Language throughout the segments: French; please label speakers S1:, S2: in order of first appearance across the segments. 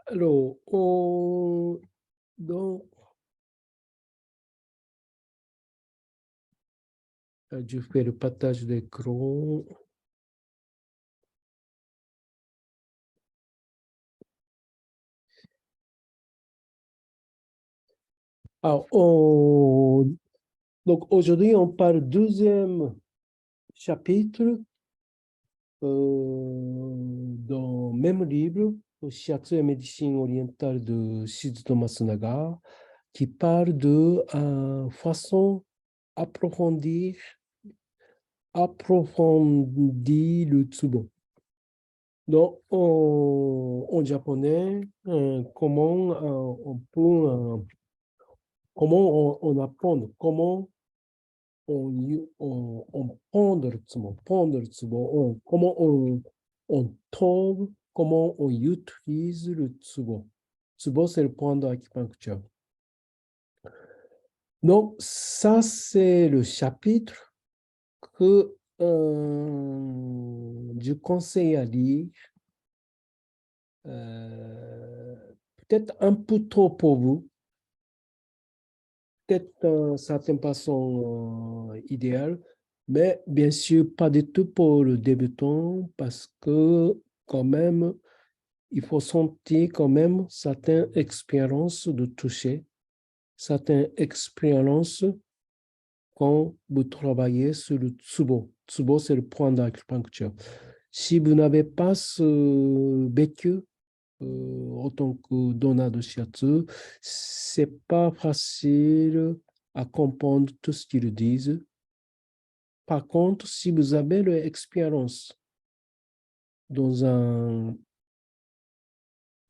S1: Alors, donc, je fais le partage d'écran. Alors, donc aujourd'hui, on parle deuxième chapitre dans le même livre, Shiatsu et médecine orientale de Shizuto Masunaga, qui parle de façon approfondir, approfondir le tsubo. Donc, en japonais, comment on peut, comment on apprend, comment on pondre le tsubo, comment on trouve, comment on utilise le tsubo. Tsubo, c'est le point d'acupuncture. Donc, ça, c'est le chapitre que je conseille à lire. Peut-être un peu trop pour vous, peut-être certaines façons idéales, mais bien sûr pas du tout pour le débutant parce que quand même, il faut sentir quand même certaines expériences de toucher, certaines expériences quand vous travaillez sur le tsubo. Tsubo, c'est le point d'acupuncture. Si vous n'avez pas ce vécu en tant que donneur de shiatsu, c'est pas facile à comprendre tout ce qu'ils disent. Par contre, si vous avez l'expérience dans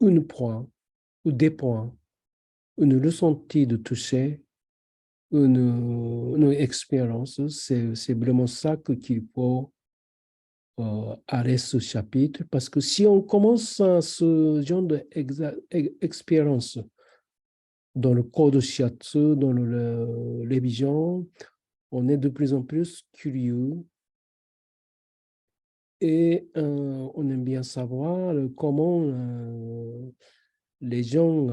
S1: une point ou des points, une ressenti de toucher, une expérience, c'est vraiment ça qu'il faut arrêter ce chapitre. Parce que si on commence ce genre d'expérience dans le code shiatsu, dans la révision, on est de plus en plus curieux et on aime bien savoir comment les gens,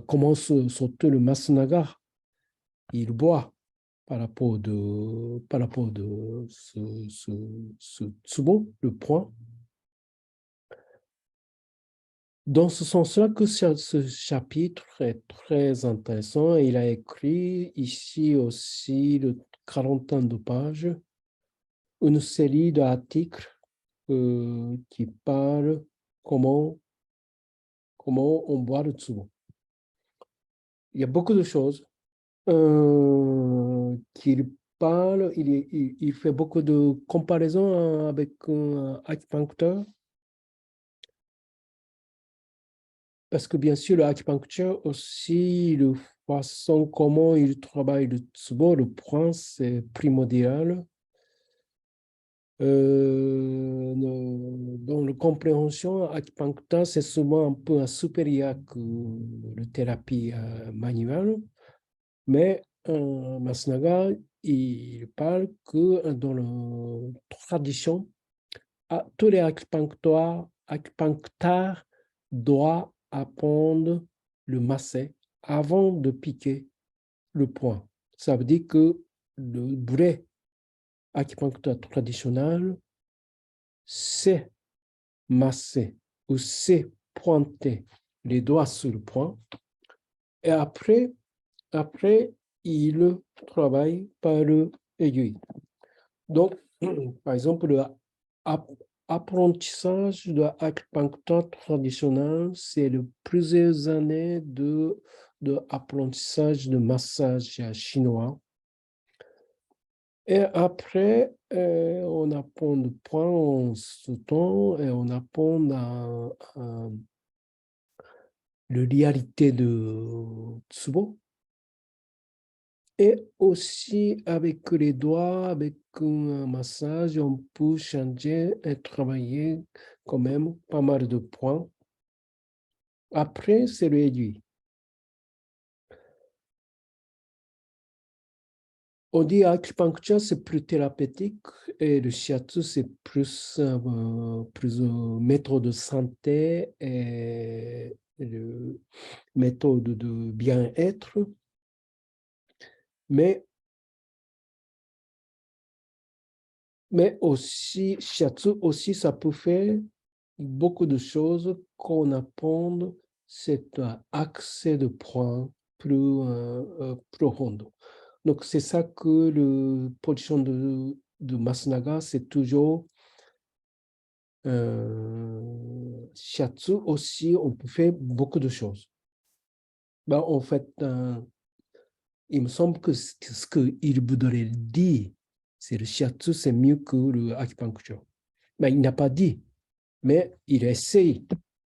S1: comment surtout le Masunaga, il boit par rapport de ce tsubo, le point. Dans ce sens-là que ce chapitre est très intéressant. Il a écrit ici aussi de 40 de pages, une série d'articles qui parlent comment on boit le tsubo. Il y a beaucoup de choses qu'il parle. Il fait beaucoup de comparaisons avec un acupuncteur. Parce que bien sûr, l'acupuncture aussi, la façon comment il travaille le tsubo, le point, c'est primordial. Dans la compréhension, acupuncture, c'est souvent un peu supérieur que la thérapie manuelle. Mais Masnaga, il parle que dans la tradition, tous les acupuncteurs doivent apprendre le masser avant de piquer le point. Ça veut dire que le vrai acupuncteur traditionnel sait masser ou sait pointer les doigts sur le point et après il travaille par l'aiguille. Donc, par exemple, l'apprentissage de l'acupuncture traditionnel, c'est plusieurs années d'apprentissage de massage chinois. Et après, on apprend le point en ce temps et on apprend la réalité de Tsubo. Et aussi avec les doigts, avec un massage, on peut changer et travailler quand même pas mal de points. Après, c'est réduit. On dit acupuncture, c'est plus thérapeutique et le shiatsu, c'est plus méthode de santé et méthode de bien-être. Mais aussi, shiatsu aussi, ça peut faire beaucoup de choses qu'on apprend cet accès de points plus profond. Donc, c'est ça que la position de Masunaga, c'est toujours shiatsu aussi, on peut faire beaucoup de choses. Ben, en fait, il me semble que ce qu'il voudrait dire, c'est le shiatsu, c'est mieux que l'acupuncture. Ben, il n'a pas dit, mais il essaye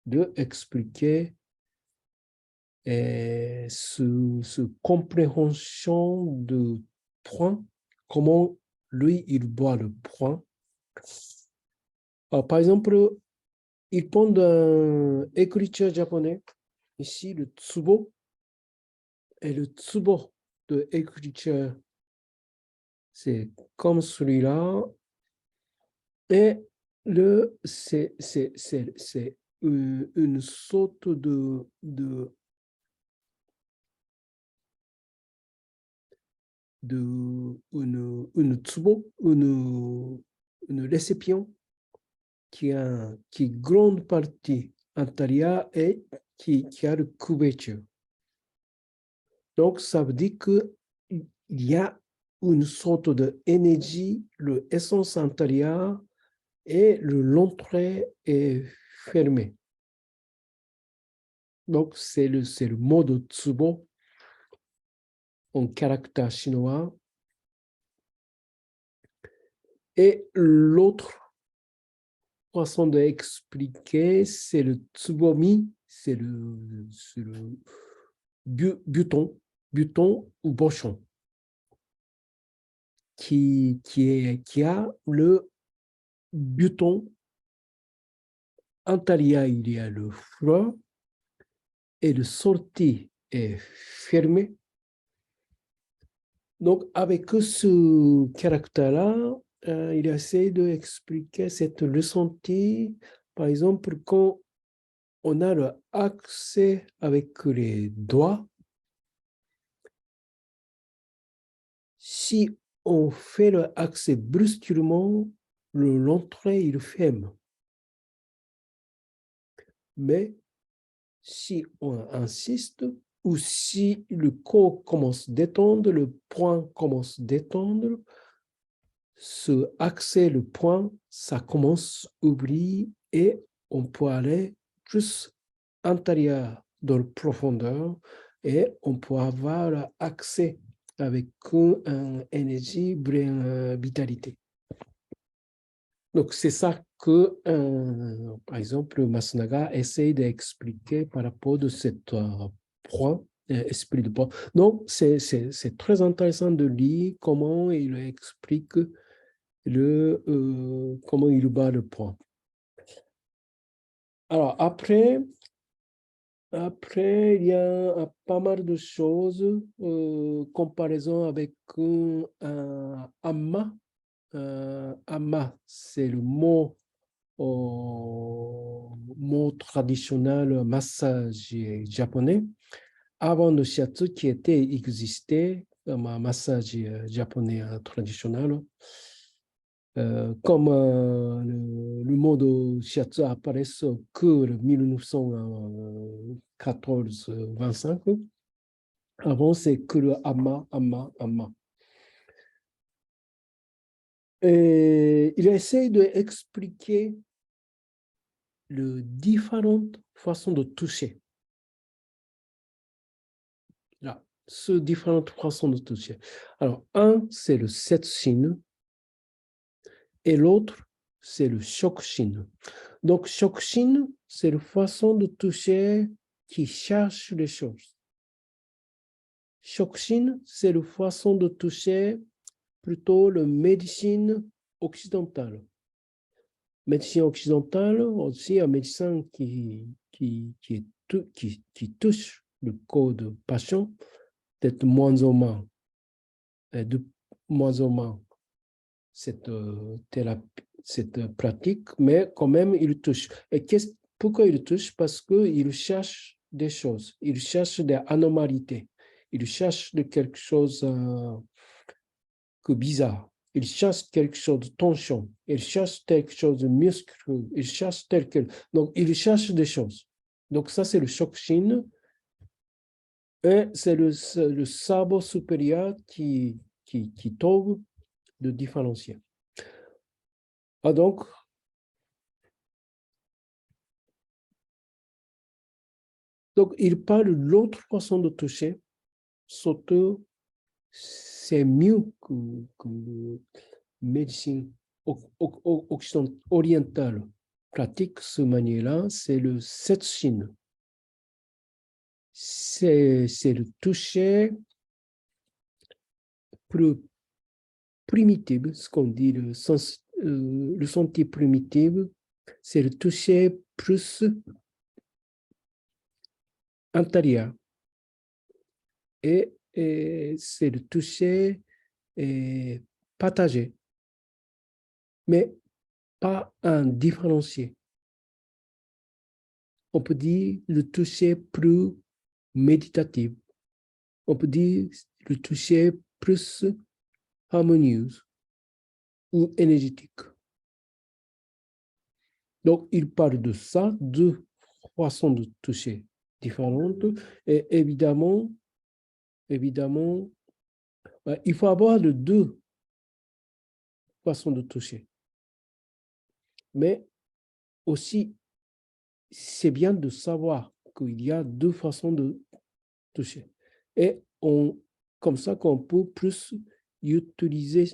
S1: d'expliquer ce compréhension de point, comment lui, il voit le point. Alors, par exemple, il prend d'un écriture japonais, ici le tsubo, et le tsubo de écriture, c'est comme celui-là, et c'est une sorte une tsubo, une réception qui grande partie intérieure et qui a le couverture. Donc, ça veut dire qu'il y a une sorte d'énergie, l'essence intérieure et l'entrée est fermée. Donc, c'est le mode Tsubo en caractère chinois. Et l'autre façon d'expliquer, c'est le Tsubomi, c'est le buton ou bochon, qui a le buton intérieur, il y a le fleur et le sortie est fermé. Donc, avec ce caractère-là, il essaie d'expliquer cette ressenti. Par exemple, quand on a l'accès avec les doigts, si on fait l'accès brusquement, l'entrée, il ferme. Mais si on insiste, ou si le corps commence à détendre, le poing commence à détendre, ce accès, le point, ça commence à ouvrir et on peut aller plus intérieur dans la profondeur et on peut avoir accès avec une énergie, une vitalité. Donc, c'est ça que, par exemple, Masunaga essaye d'expliquer par rapport à ce point, esprit de point. Donc, c'est très intéressant de lire comment il explique comment il bat le point. Alors, après, il y a pas mal de choses, comparaison avec un amma. Amma, c'est le mot traditionnel massage japonais. Avant le shiatsu qui existait comme un massage japonais traditionnel. Comme le mot shiatsu apparaît que en 1914-25, avant c'est que le amma. Et il essaie d'expliquer les différentes façons de toucher. Là, ces différentes façons de toucher. Alors, un, c'est le setshin, et l'autre, c'est le shokushin. Donc, shokushin, c'est la façon de toucher qui cherche les choses. Shokushin, c'est la façon de toucher plutôt la médecine occidentale. Médecine occidentale, aussi un médecin qui touche le corps de patient, peut-être moins ou moins. moins ou moins cette thérapie, cette pratique, mais quand même, il touche. Et pourquoi il touche? Parce qu'il cherche des choses, il cherche des anomalités, il cherche de quelque chose que bizarre, il cherche quelque chose de tension, il cherche quelque chose de musculeux, il cherche tel quel. Donc, il cherche des choses. Donc, ça, c'est le Shokushin. Et c'est le sabot supérieur qui tombe de différencier. Ah, donc il parle de l'autre façon de toucher, surtout c'est mieux que médecine orientale pratique ce manière-là, c'est le Setshin. C'est le toucher plus primitif, ce qu'on dit, le senti primitif, c'est le toucher plus intérieur. Et c'est le toucher partagé, mais pas un différencié. On peut dire le toucher plus méditatif. On peut dire le toucher plus harmonieux ou énergétique. Donc, il parle de ça, deux façons de toucher différentes. Et évidemment, il faut avoir les deux façons de toucher. Mais aussi, c'est bien de savoir qu'il y a deux façons de toucher. Et comme ça qu'on peut plus utiliser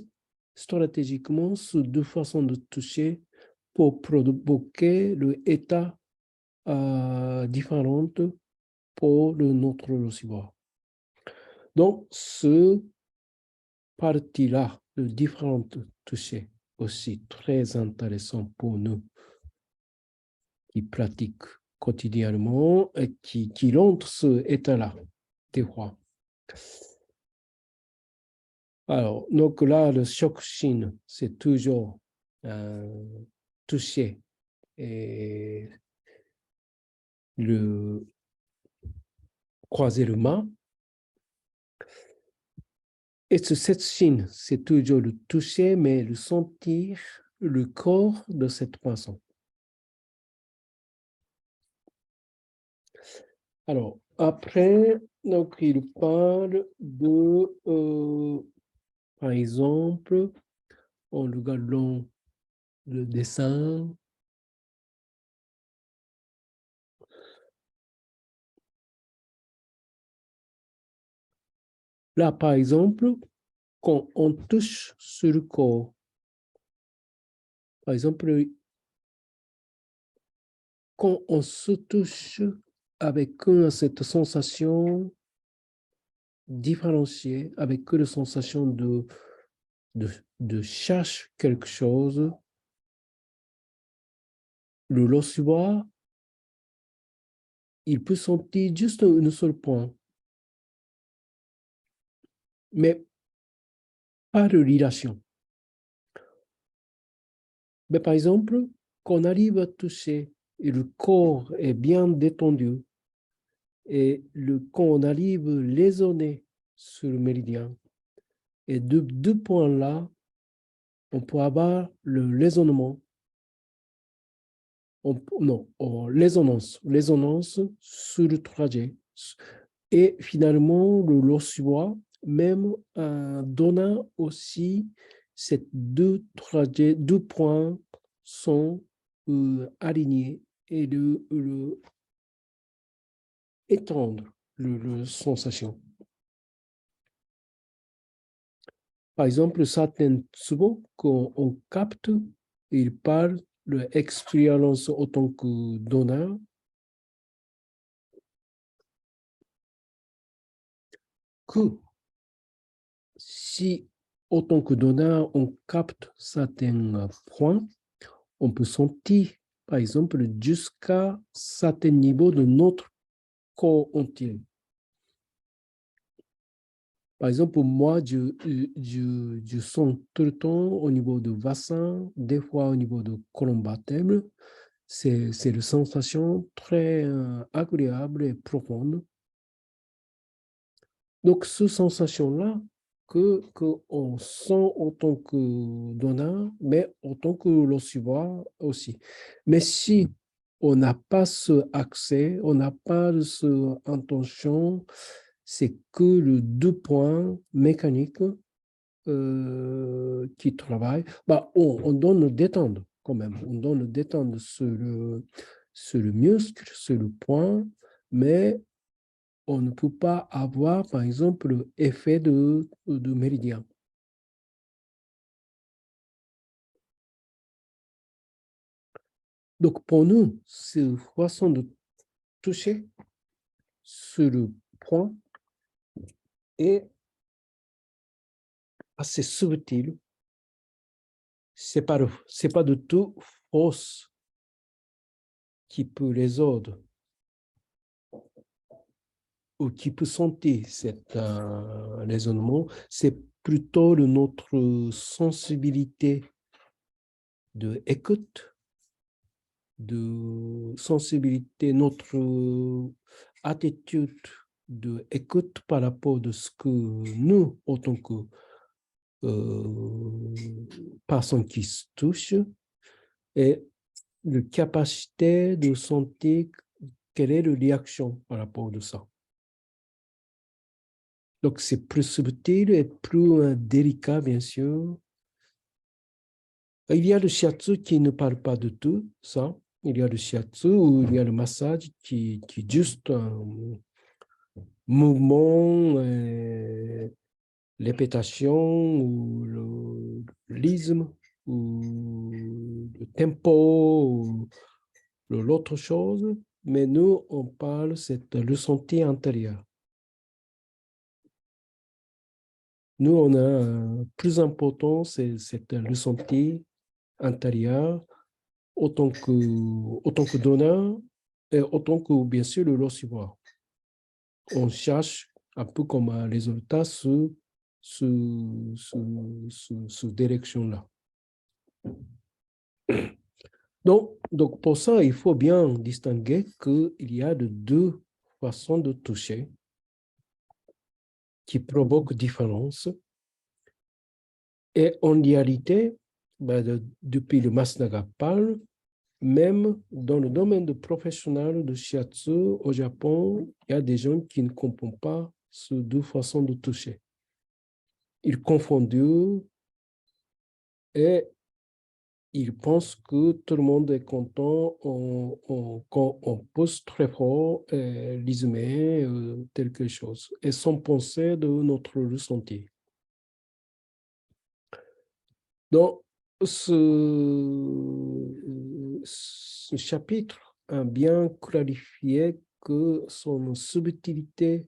S1: stratégiquement ces deux façons de toucher pour provoquer l'état différent pour notre recevoir. Donc, ce partie-là de différentes touchés aussi très intéressant pour nous qui pratiquent quotidiennement et qui ont ce état-là, des fois. Alors, donc là, le Shokushin, c'est toujours toucher et le croiser le main. Et ce Setshin, c'est toujours le toucher, mais le sentir le corps de cette poisson. Alors, après, donc, il parle de, par exemple, en regardant le dessin, là, par exemple, quand on touche sur le corps, par exemple, quand on se touche avec cette sensation différenciée, avec la sensation de chercher quelque chose, le recevoir, il peut sentir juste un seul point, mais pas de relation. Mais par exemple, quand on arrive à toucher et le corps est bien détendu, et quand on arrive à raisonner sur le méridien, et de deux points-là, on peut avoir le raisonnement, résonance sur le trajet. Et finalement, le recevoir, même en donnant aussi ces deux points sont alignés et étendre la sensation. Par exemple, certains souvent qu'on capte, il parle de l'expérience autant que donneur, que si autant que donneur, on capte certains points, on peut sentir, par exemple, jusqu'à certain niveau de notre corps entier. Par exemple, pour moi, je sens tout le temps au niveau du bassin, des fois au niveau de colonne vertébrale. C'est une sensation très agréable et profonde. Donc, cette sensation-là, que on sent autant que donneur, mais autant que recevoir aussi. Mais si on n'a pas ce accès, on n'a pas cette intention, c'est que le deux points mécaniques qui travaillent, bah, on donne le détendre quand même. On donne le détendre sur le muscle, sur le point, mais on ne peut pas avoir, par exemple, l'effet de méridien. Donc, pour nous, cette façon de toucher sur le point est assez subtil. C'est pas du tout force qui peut résoudre ou qui peut sentir cet raisonnement, c'est plutôt notre sensibilité de écoute, de sensibilité, notre attitude de écoute par rapport à ce que nous, en tant que personnes qui se touchent, et la capacité de sentir quelle est la réaction par rapport à ça. Donc, c'est plus subtil et plus délicat, bien sûr. Il y a le shiatsu qui ne parle pas de tout ça. Il y a le shiatsu ou il y a le massage qui est juste un mouvement, répétition ou le rythme ou le tempo ou l'autre chose. Mais nous, on parle de ressenti intérieur. Nous, on a plus important, c'est le ressenti intérieur autant que donneur et autant que, bien sûr, le recevoir. On cherche un peu comme un résultat sous direction-là. Donc, pour ça, il faut bien distinguer qu'il y a de deux façons de toucher qui provoquent différence. Et en réalité, depuis le Masnaga parle, même dans le domaine de professionnel de shiatsu au Japon, il y a des gens qui ne comprennent pas ces deux façons de toucher. Ils confondent et ils pensent que tout le monde est content quand on pousse très fort les humains, quelque chose, et sans penser de notre ressenti. Donc, ce chapitre a bien clarifié que son subtilité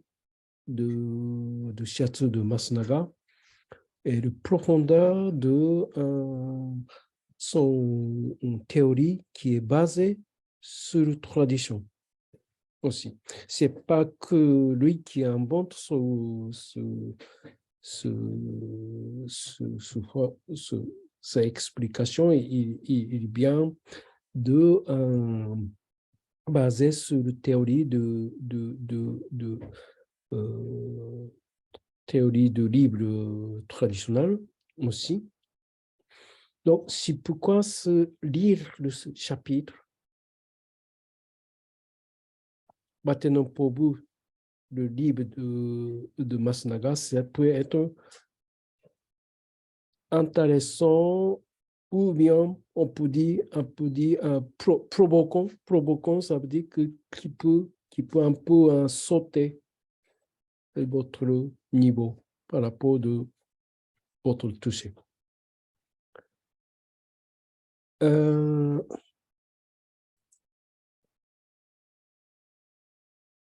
S1: de shiatsu de Masunaga et la profondeur de son théorie qui est basée sur la tradition aussi. C'est pas que lui qui invente sa explication, il vient de basé sur la théorie théorie de livre traditionnel aussi. Donc, c'est pourquoi lire le chapitre maintenant pour vous, le livre de Masunaga, ça peut être intéressant ou bien on peut dire provoquant. Provoquant, ça veut dire qui peut un peu sauter votre niveau par rapport de votre toucher.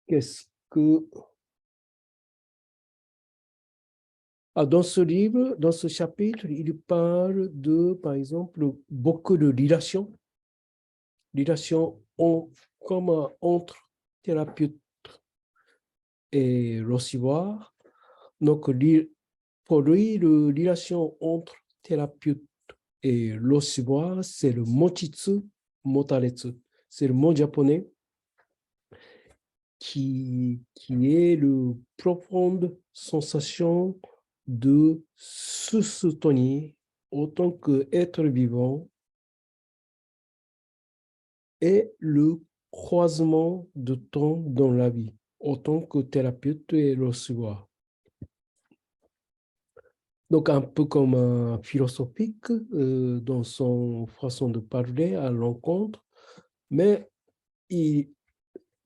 S1: Qu'est-ce que... Ah, dans ce livre, dans ce chapitre, il parle de, par exemple, beaucoup de relations comme entre thérapeute et recevoir. Donc, pour lui, la relation entre thérapeute et l'oshiwa, c'est le mochitsu motaretsu. C'est le mot japonais qui est la profonde sensation de se soutenir autant qu'être vivant et le croisement de temps dans la vie, autant que thérapeute et l'oshiwa. Donc, un peu comme un philosophique dans son façon de parler à l'encontre, mais il,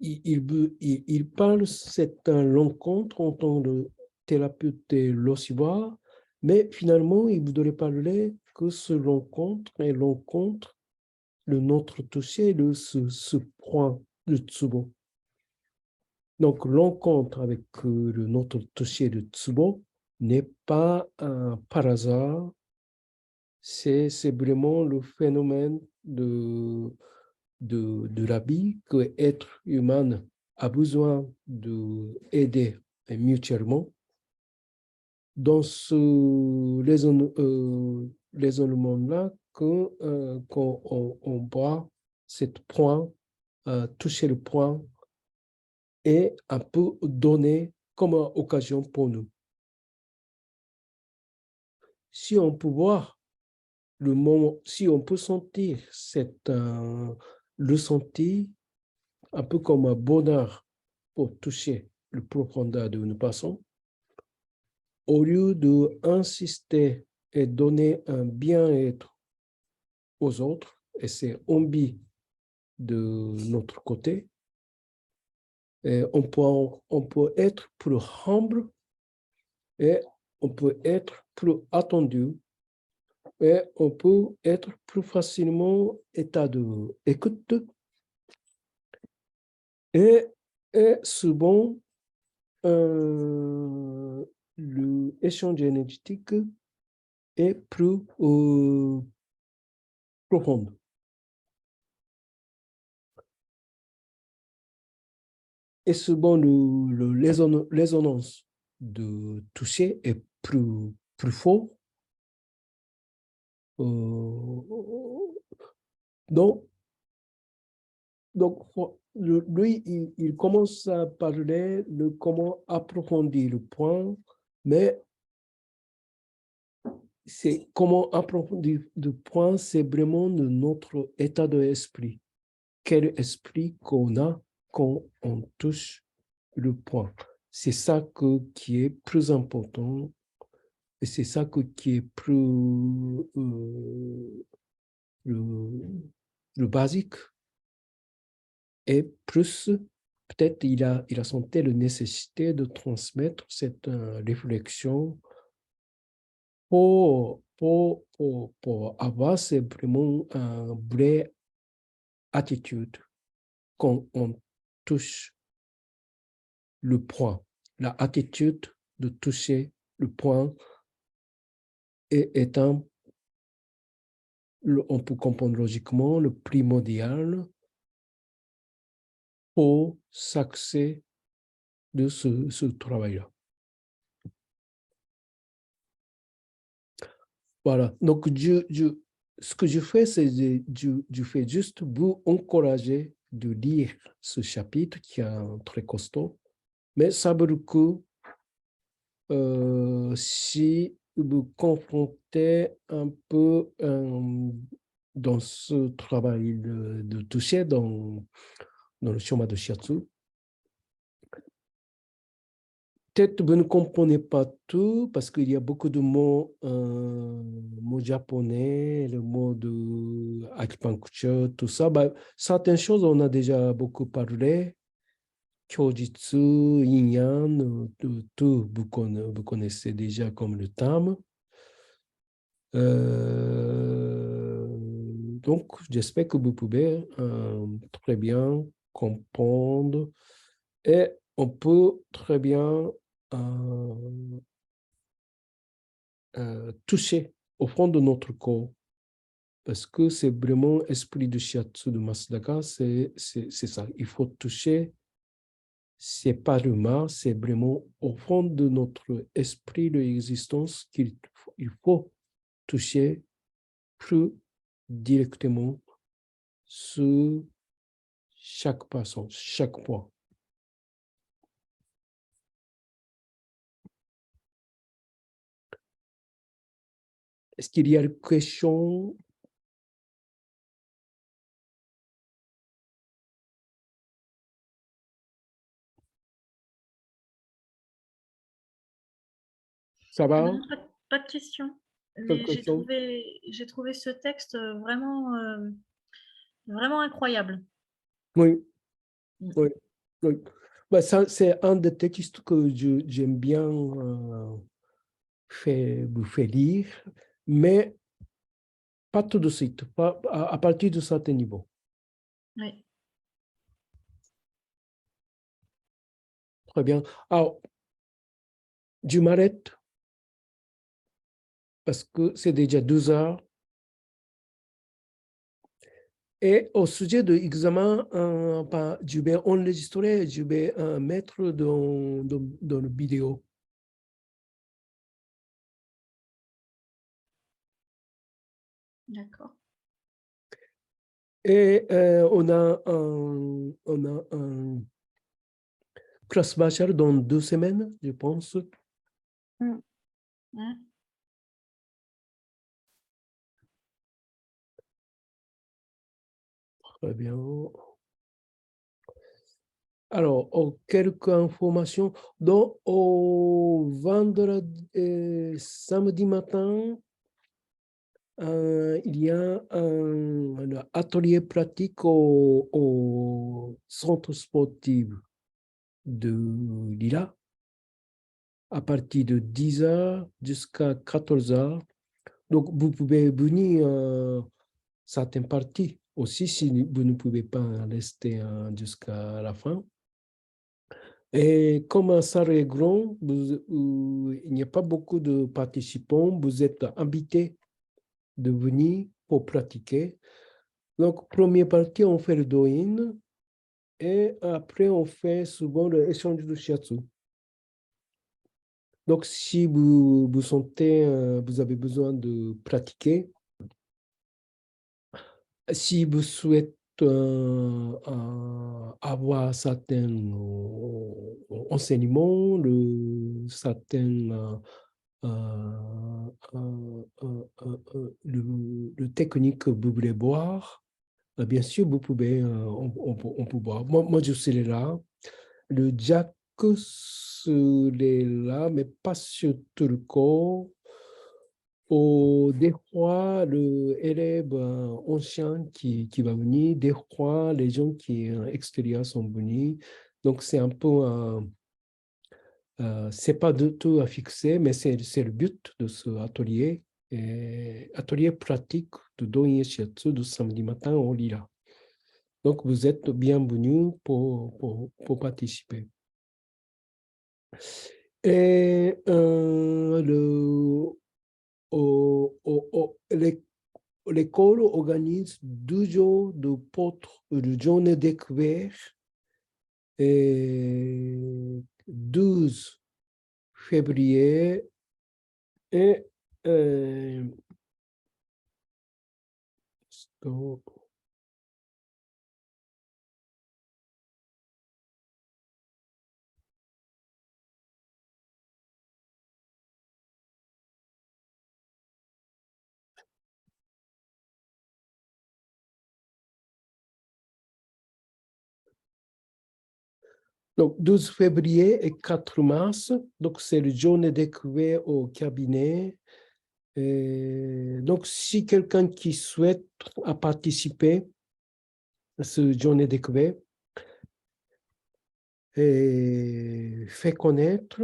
S1: il parle, c'est un rencontre en tant que thérapeute et l'oshiwa, mais finalement, il voudrait parler que ce rencontre est l'encontre, le notre toucher, ce point de tsubo. Donc, l'encontre avec le notre toucher de tsubo n'est pas par hasard, c'est vraiment le phénomène de la vie que l'être humain a besoin d'aider mutuellement dans ce raisonnement-là qu'on on voit cette point, toucher le point et un peu donner comme occasion pour nous. Si on peut voir le moment, si on peut sentir le sentir un peu comme un bonheur pour toucher le profondeur de une personne, au lieu d'insister et donner un bien-être aux autres, et c'est envie de notre côté, et on peut être plus humble et on peut être plus attendu et on peut être plus facilement état d'écoute et, et souvent l'échange énergétique est plus profond. Et souvent, résonance de toucher est plus fort. Donc, lui, il commence à parler de comment approfondir le point, mais c'est comment approfondir le point, c'est vraiment de notre état d'esprit. Quel esprit qu'on a quand on touche le point. C'est ça qui est plus important et c'est ça qui est plus le basique. Et plus, peut-être il a senti la nécessité de transmettre cette réflexion pour avoir vraiment une vraie attitude quand on touche le point. La attitude de toucher le point étant, on peut comprendre logiquement, le primordial pour succès de ce travail-là. Voilà. Donc, ce que je fais, c'est je fais juste vous encourager de lire ce chapitre qui est très costaud, mais ça veut dire que si vous confrontez un peu dans ce travail de toucher dans le chemin de shiatsu, peut-être vous ne comprenez pas tout parce qu'il y a beaucoup de mots japonais, le mot de acupuncture, tout ça. Bah, certaines choses, on a déjà beaucoup parlé. Kyojitsu, yin-yang, tout, vous connaissez déjà comme le terme. Donc, j'espère que vous pouvez très bien comprendre et on peut très bien toucher au fond de notre corps parce que c'est vraiment esprit de shiatsu de Masudaka, c'est ça. Il faut toucher c'est pas le mal, c'est vraiment au fond de notre esprit de l'existence qu'il faut toucher plus directement sur chaque personne, chaque point. Est-ce qu'il y a une question? Ça va?
S2: Non, pas de questions.
S1: Quelle
S2: Mais
S1: question?
S2: j'ai trouvé ce texte vraiment, vraiment incroyable.
S1: Oui,
S2: Mm.
S1: oui, oui. Bah, ça, c'est un des textes que j'aime bien vous faire lire, mais pas tout de suite, pas à partir de certain niveau.
S2: Oui.
S1: Très bien. Alors, je m'arrête parce que c'est déjà 2 heures. Et au sujet de l'examen, je vais enregistrer, je vais mettre dans la vidéo.
S2: D'accord.
S1: Et on a un classe bachar dans 2 semaines, je pense.
S2: Mm. Mm.
S1: Très bien. Alors, quelques informations. Donc, au vendredi, samedi matin, il y a un atelier pratique au centre sportif de Lila à partir de 10 heures jusqu'à 14 heures. Donc, vous pouvez venir certaines parties aussi si vous ne pouvez pas rester jusqu'à la fin. Et comme un salle est grand, il n'y a pas beaucoup de participants. Vous êtes invités de venir pour pratiquer. Donc, première partie, on fait le do-in et après, on fait souvent l'échange de shiatsu. Donc, si vous sentez, vous avez besoin de pratiquer, si vous souhaitez avoir certains enseignements, certains le technique que vous voulez voir, bien sûr, vous pouvez, on peut voir. Moi, je serai là. Le Jack serait là, mais pas sur tout le corps. Des fois, l'élève ancien qui va venir, des fois, les gens qui sont extérieurs sont venus. Donc, c'est un peu, c'est pas du tout à fixer, mais c'est le but de ce atelier. Atelier pratique de Doin Shiatsu de samedi matin au Lila. Donc, vous êtes bienvenus pour participer. Et l'école organise 2 jours de journée découverte et 12 février et donc, 12 février et 4 mars. Donc, c'est la journée découverte au cabinet. Et donc, si quelqu'un qui souhaite participer à cette journée découverte et fait connaître,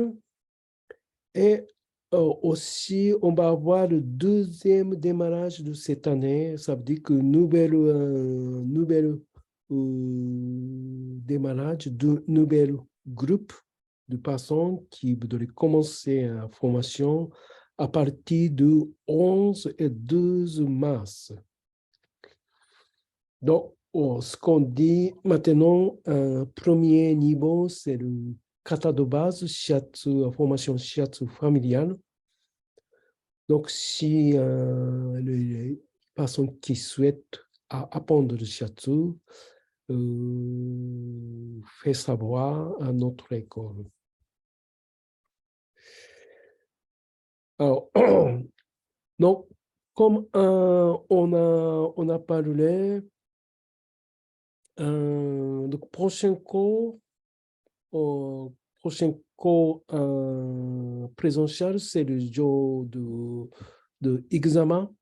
S1: et aussi, on va avoir le deuxième démarrage de cette année. Ça veut dire que nouvel démarrage de nouvel groupe de personnes qui voudraient commencer la formation à partir du 11 et 12 mars. Donc, ce qu'on dit maintenant, un premier niveau, c'est le kata de base, shiatsu, formation shiatsu familiale. Donc, si les personnes qui souhaitent apprendre le shiatsu fait savoir à notre école. Alors, donc, comme on a parlé, donc prochain cours présentiel, c'est le jour de examen.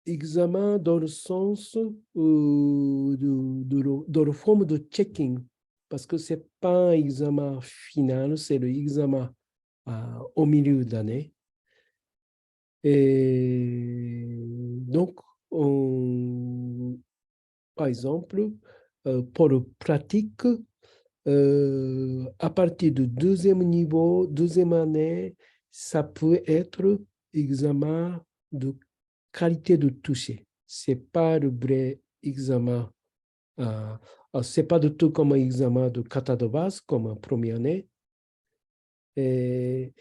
S1: Examen dans le sens de la forme de checking, parce que ce n'est pas un examen final, c'est le examen au milieu d'année. Et donc, par exemple, pour le pratique, à partir du deuxième niveau, deuxième année, ça peut être examen de qualité de toucher. Ce n'est pas le vrai examen. Ce n'est pas du tout comme un examen de kata de base, comme en première année. C'est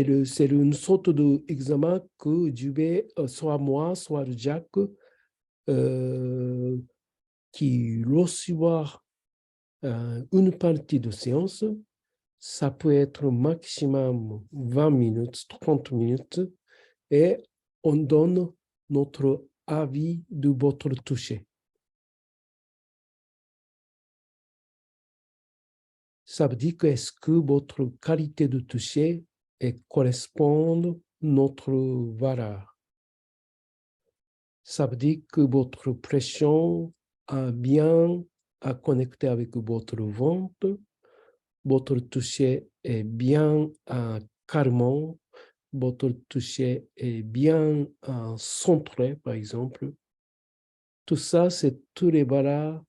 S1: une sorte d'examen que je vais, soit moi, soit Jack, qui recevoir une partie de séance. Ça peut être maximum 20 minutes, 30 minutes, et on donne notre avis de votre toucher. Ça veut dire que est-ce que votre qualité de toucher correspond à notre valeur. Ça veut dire que votre pression a bien à connecter avec votre ventre, votre toucher est bien calmant, votre toucher est bien centré, par exemple. Tout ça, c'est tous les valeurs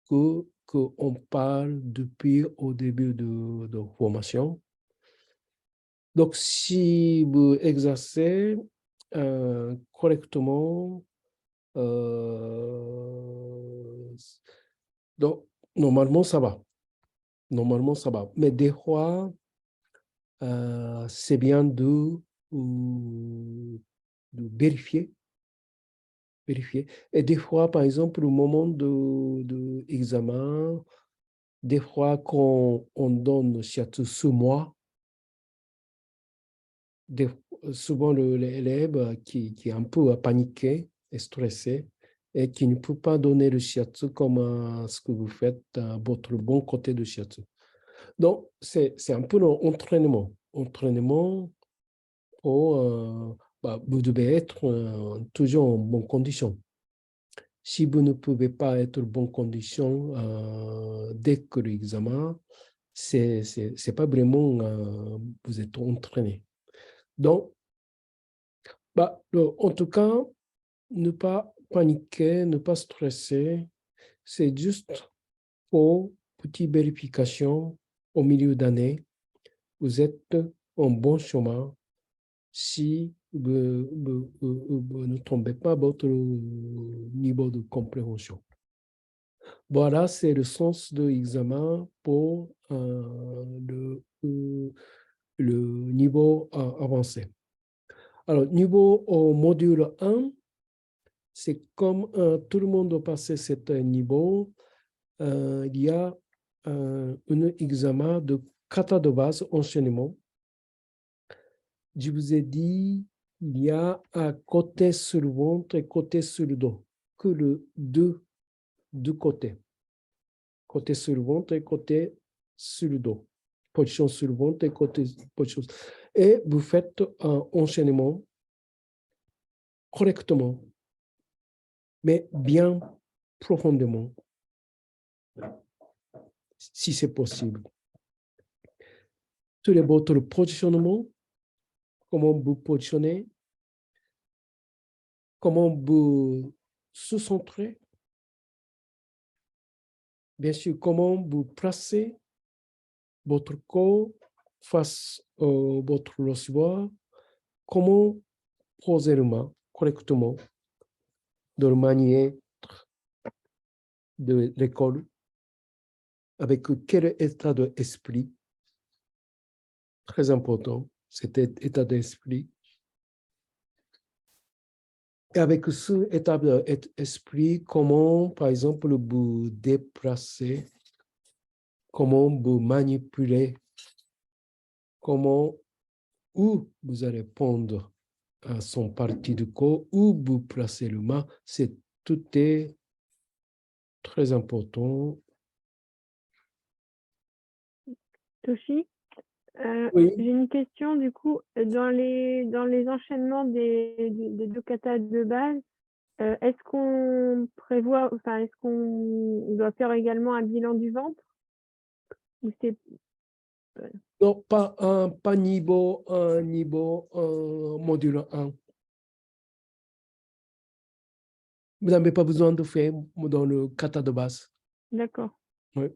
S1: qu'on parle depuis au début de formation. Donc, si vous exercez correctement, donc, normalement, ça va. Normalement, ça va. Mais des fois, c'est bien de vérifier. Et des fois, par exemple, au moment de examen, des fois, quand on donne le shiatsu sous moi, souvent l'élève qui est un peu paniqué et stressé et qui ne peut pas donner le shiatsu comme ce que vous faites à votre bon côté de shiatsu. Donc, c'est un peu l'entraînement. Entraînement pour, vous devez être toujours en bonne condition. Si vous ne pouvez pas être en bonne condition dès que l'examen, c'est pas vraiment vous êtes entraîné. Donc, en tout cas, ne pas paniquer, ne pas stresser, c'est juste pour petite vérification au milieu d'année. Vous êtes en bon chemin si vous ne tombez pas votre niveau de compréhension. Voilà, c'est le sens de l'examen pour le niveau avancé. Alors, niveau au module 1, c'est comme tout le monde a passé ce niveau, il y a un examen de kata de base, enchaînement. Je vous ai dit, il y a un côté sur le ventre et côté sur le dos, que le deux côtés. Côté sur le ventre et côté sur le dos. Position sur le ventre et côté position. Et vous faites un enchaînement correctement, mais bien profondément, si c'est possible. Tous les votre positionnement, comment vous positionnez, comment vous se centrez, bien sûr, comment vous placez votre corps face à votre receveur, comment poser les mains correctement de la manière de l'école, avec quel état d'esprit, très important, cet état d'esprit. Et avec ce état d'esprit, comment, par exemple, vous déplacer, comment vous manipuler, comment, où vous allez répondre à son partie du corps, où vous placez le main, tout est très important.
S3: Toshi,
S1: Oui.
S3: j'ai une question du coup. Dans les enchaînements des deux katas de base, est-ce qu'on prévoit, enfin, est-ce qu'on doit faire également un bilan du ventre? Ou c'est
S1: Non, pas niveau 1, module 1. Vous n'avez pas besoin de faire dans le kata de base.
S3: d'accord.
S1: Oui.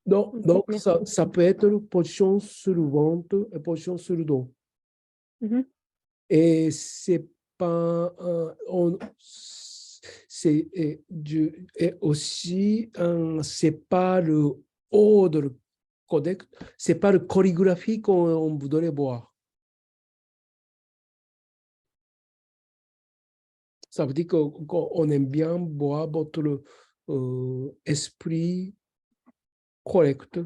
S1: Donc
S3: Merci.
S1: ça peut être position sur le ventre et position sur le dos.
S3: Mhm.
S1: Et c'est pas et aussi c'est pas le ordre correct, c'est pas le chorégraphie qu'on voudrait voir. Ça veut dire qu'on aime bien voir votre esprit correct.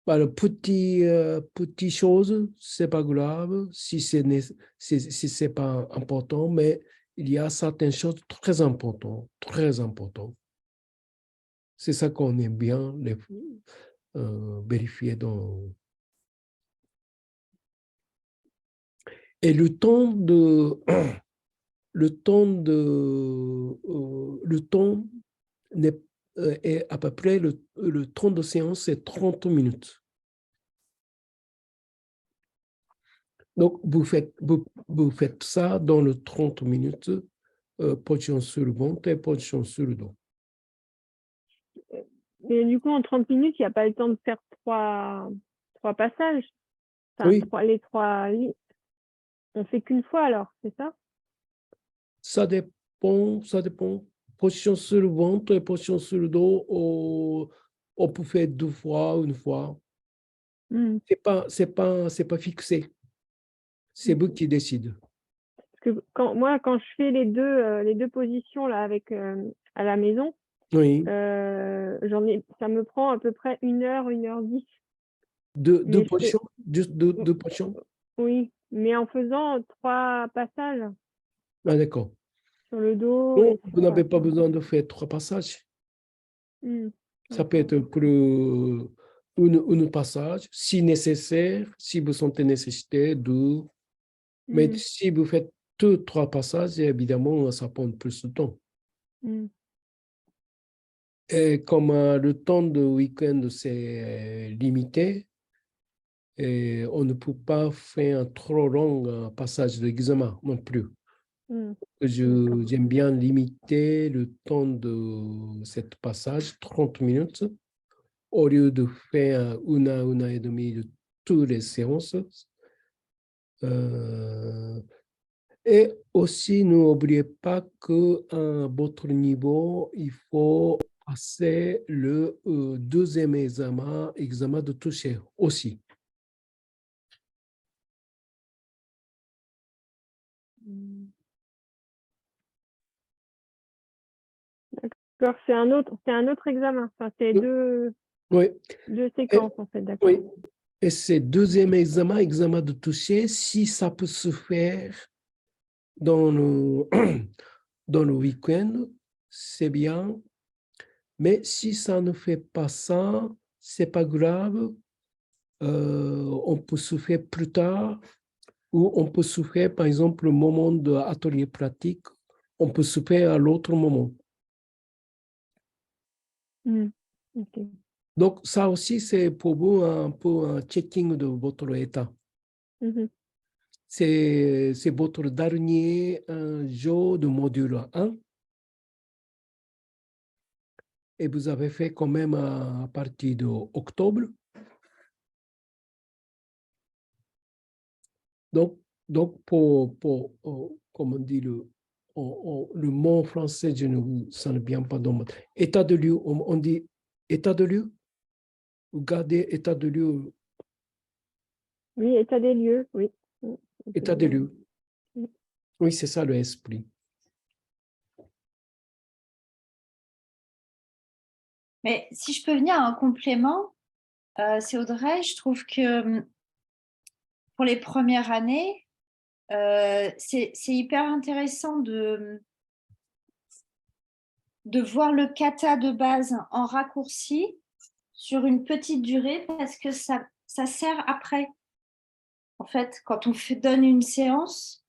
S1: Par le petit chose, c'est pas grave si c'est pas important, mais il y a certaines choses très importantes, très importantes. C'est ça qu'on aime bien vérifier dans. Et le temps est à peu près le temps de séance, c'est 30 minutes. Donc, vous faites ça dans le 30 minutes, position sur le ventre et position sur le dos.
S3: Mais du coup, en 30 minutes, il n'y a pas le temps de faire trois passages. Enfin,
S1: Oui.
S3: les trois lits. On fait qu'une fois alors, c'est ça?
S1: Ça dépend. Position sur le ventre et position sur le dos, on peut faire 2 fois, une fois.
S3: Mm.
S1: C'est pas fixé. C'est vous qui décidez.
S3: Parce que quand je fais les deux positions là avec à la maison,
S1: Oui.
S3: ça me prend à peu près 1h10.
S1: Deux positions, juste deux positions.
S3: Oui, mais en faisant 3 passages
S1: Ah, d'accord.
S3: sur le dos.
S1: Non,
S3: Et
S1: vous n'avez pas besoin de faire 3 passages. Ça peut être que un passage, si nécessaire, si vous sentez nécessité, 2. Mais si vous faites 2, 3 passages, évidemment, ça prend plus de temps. Et comme le temps de week-end, c'est limité, et on ne peut pas faire un trop long passage d'examen non plus. J'aime bien limiter le temps de ce passage, 30 minutes, au lieu de faire une heure et demie de toutes les séances. Et aussi, n'oubliez pas qu'à votre niveau, il faut passer le deuxième examen de toucher aussi.
S3: D'accord, c'est un autre examen. Enfin, c'est deux séquences en fait, d'accord.
S1: Oui. Et ce deuxième examen de toucher, si ça peut se faire dans le week-end, c'est bien. Mais si ça ne fait pas ça, c'est pas grave. On peut se faire plus tard ou on peut se faire, par exemple, le moment de l'atelier pratique, on peut se faire à l'autre moment.
S3: Okay.
S1: Donc, ça aussi, c'est pour vous un peu un checking de votre état. C'est votre dernier jour de module 1. Et vous avez fait quand même à partir d'octobre. Donc comme on dit, le mot français, je ne vous sens bien pas dans mon état de lieu, on dit état de lieu, garder état de lieu.
S3: Oui, état des lieux, oui.
S1: État des lieux.
S3: Oui.
S1: Oui, c'est ça le esprit.
S2: Mais si je peux venir en complément, c'est Audrey, je trouve que pour les premières années, c'est hyper intéressant de voir le kata de base en raccourci sur une petite durée parce que ça sert après. En fait, quand on donne une séance,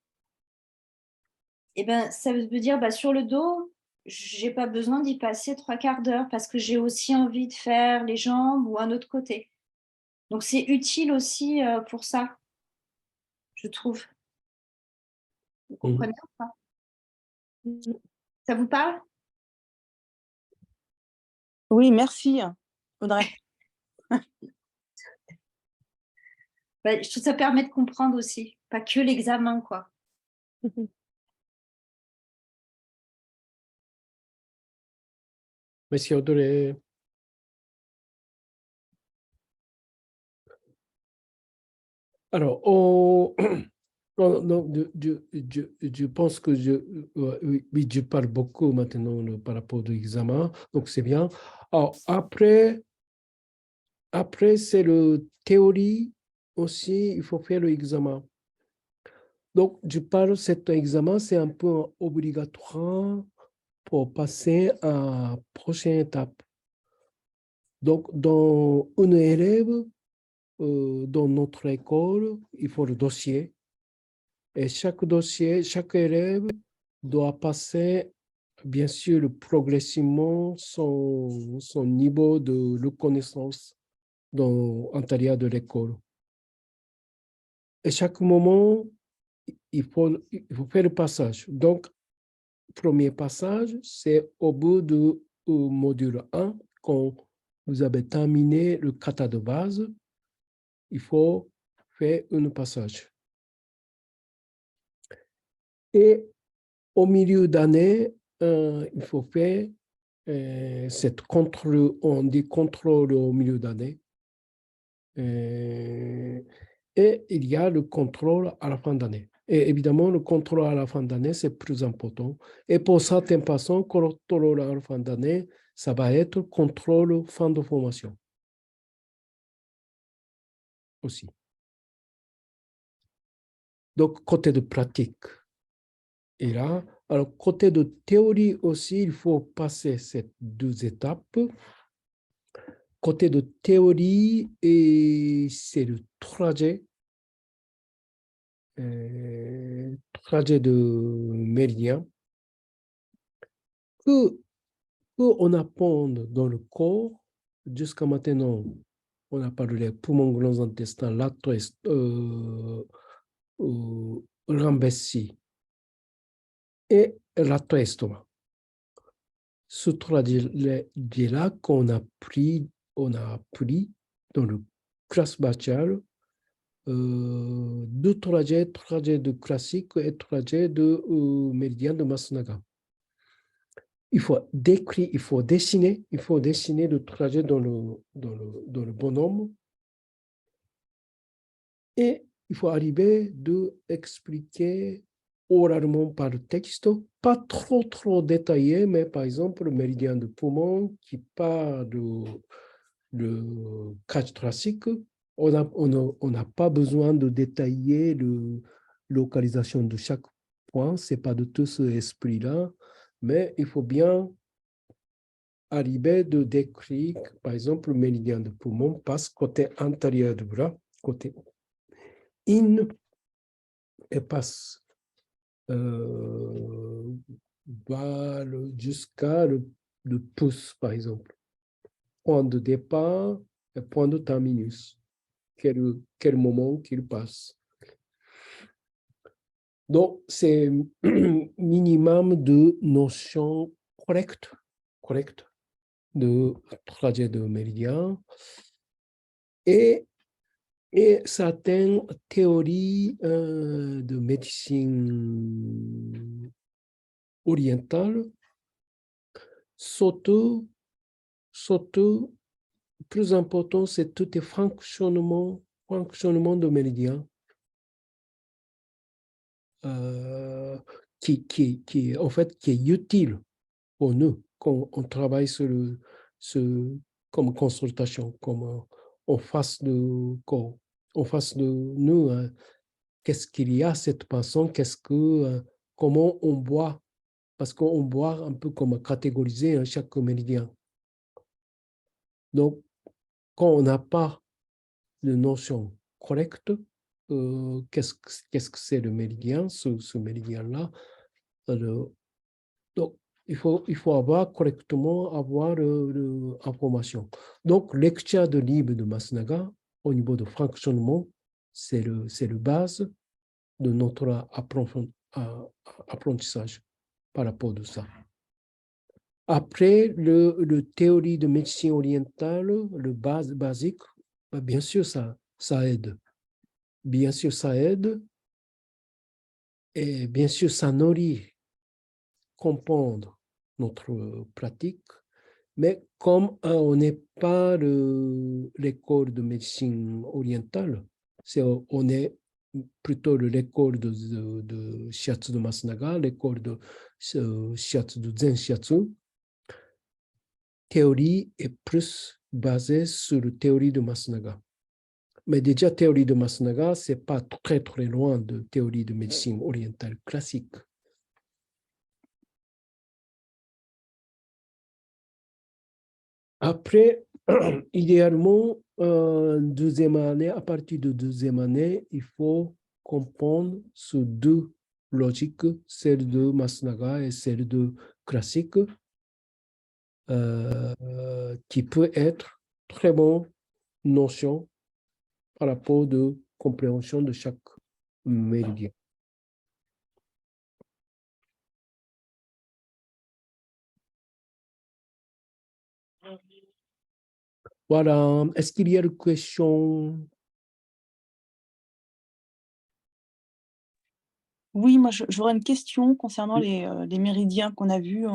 S2: eh ben, ça veut dire sur le dos, j'ai pas besoin d'y passer 3/4 d'heure parce que j'ai aussi envie de faire les jambes ou un autre côté. Donc c'est utile aussi pour ça, je trouve. Vous comprenez ou pas? Ça vous parle?
S4: Oui, merci, Audrey.
S2: Je trouve que ça permet de comprendre aussi, pas que l'examen, quoi.
S1: Monsieur Audrey. Alors, non, je pense que oui, je parle beaucoup maintenant par rapport à l'examen, donc c'est bien. Alors, après c'est le théorie aussi, il faut faire l'examen. Donc, je parle, cet examen, c'est un peu obligatoire pour passer à la prochaine étape. Donc, dans une élève, dans notre école, il faut le dossier. Et chaque dossier, chaque élève doit passer, bien sûr, progressivement son niveau de reconnaissance dans l'intérieur de l'école. Et chaque moment, il faut faire le passage. Donc, premier passage, c'est au bout du module 1, quand vous avez terminé le kata de base, il faut faire un passage. Et au milieu d'année, il faut faire cette contrôle, on dit contrôle au milieu d'année. Et il y a le contrôle à la fin d'année. Et évidemment, le contrôle à la fin d'année, c'est plus important. Et pour certaines personnes, contrôle à la fin d'année, ça va être contrôle fin de formation aussi. Donc, côté de pratique. Et là, alors, côté de théorie aussi, il faut passer ces deux étapes. Côté de théorie, c'est le trajet de méridien qu'on apprend dans le corps. Jusqu'à maintenant, on a parlé poumons, grands intestins, rambessie et estomac. Ce trajet-là qu'on a appris dans le classe bachelier, deux trajets de classique et trajet de méridien de Masunaga. Il faut décrire, il faut dessiner le trajet dans le bonhomme. Et il faut arriver d'expliquer oralement par le texte, pas trop détaillé, mais par exemple, le méridien de poumon qui part le cage thoracique, on n'a pas besoin de détailler la localisation de chaque point, ce n'est pas de tout ce esprit-là, mais il faut bien arriver de décrire, par exemple, le méridien de poumon passe côté antérieur du bras, côté in, et passe jusqu'à le pouce, par exemple. Point de départ et point de terminus. Quel moment qu'il passe. Donc, c'est minimum de notions correctes de trajet de méridien. Et Et certaines théories de médecine orientale, surtout, plus important, c'est tout le fonctionnement de méridien qui est utile pour nous quand on travaille sur comme consultation, comme en face de nous, qu'est-ce qu'il y a cette personne, comment on voit, parce qu'on voit un peu comme catégoriser chaque méridien. Donc, quand on n'a pas de notion correcte, qu'est-ce que c'est le méridien, ce méridien-là. Donc, il faut avoir correctement l'information. Donc, lecture de livre de Masunaga, au niveau de fonctionnement, c'est le base de notre apprentissage par rapport à ça. Après, le théorie de médecine orientale, le basique, bien sûr, ça aide. Bien sûr, ça aide. Et bien sûr, ça nourrit, comprendre notre pratique. Mais comme on n'est pas l'école de médecine orientale, on est plutôt l'école de Shiatsu de Masunaga, l'école de Shiatsu de Zen Shiatsu. Théorie est plus basée sur la théorie de Masunaga. Mais déjà, théorie de Masunaga, ce n'est pas très, très loin de théorie de médecine orientale classique. Après, idéalement, deuxième année, à partir de deuxième année, il faut comprendre ces deux logiques, celle de Masunaga et celle de classique, qui peut être très bonne notion par rapport de compréhension de chaque méridien. Voilà. Est-ce qu'il y a une question?
S4: Oui, moi, j'aurais une question concernant les méridiens qu'on a vus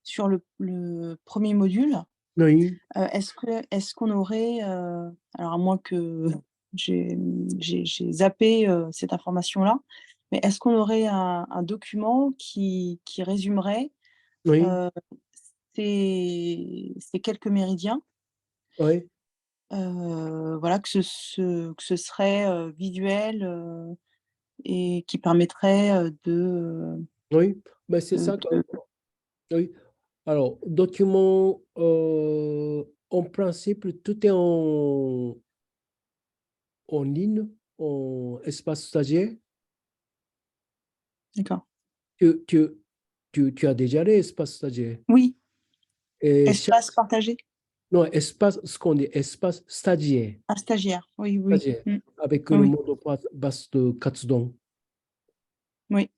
S4: sur le premier module.
S1: Oui.
S4: Est-ce qu'on aurait, alors à moins que j'ai zappé cette information-là, mais est-ce qu'on aurait un document qui résumerait
S1: Oui.
S4: ces quelques méridiens?
S1: Oui.
S4: Voilà, que ce serait visuel et qui permettrait
S1: Oui. Mais c'est ça. Oui. Alors, document, en principe, tout est en ligne, en espace stagiaire.
S4: D'accord.
S1: Tu as déjà l'espace stagiaire.
S4: Oui,
S1: Et
S4: espace partagé.
S1: non, ce qu'on dit, espace stagiaire.
S4: Un stagiaire, oui, oui.
S1: Stagiaire,
S4: Mmh.
S1: avec le
S4: Oui,
S1: mot de passe de Katsudon.
S4: oui,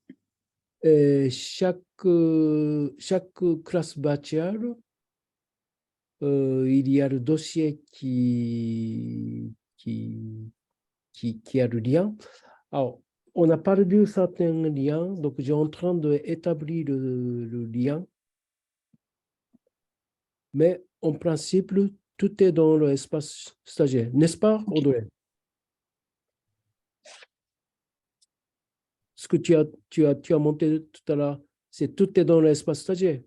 S1: Et chaque classe bachelor, il y a le dossier qui a le lien. Alors, on a perdu certains liens, donc j'ai en train d'établir le lien. Mais en principe, tout est dans l'espace stagiaire, n'est-ce pas, Audrey? Ce que tu as monté tout à l'heure, c'est tout est dans l'espace stagiaire.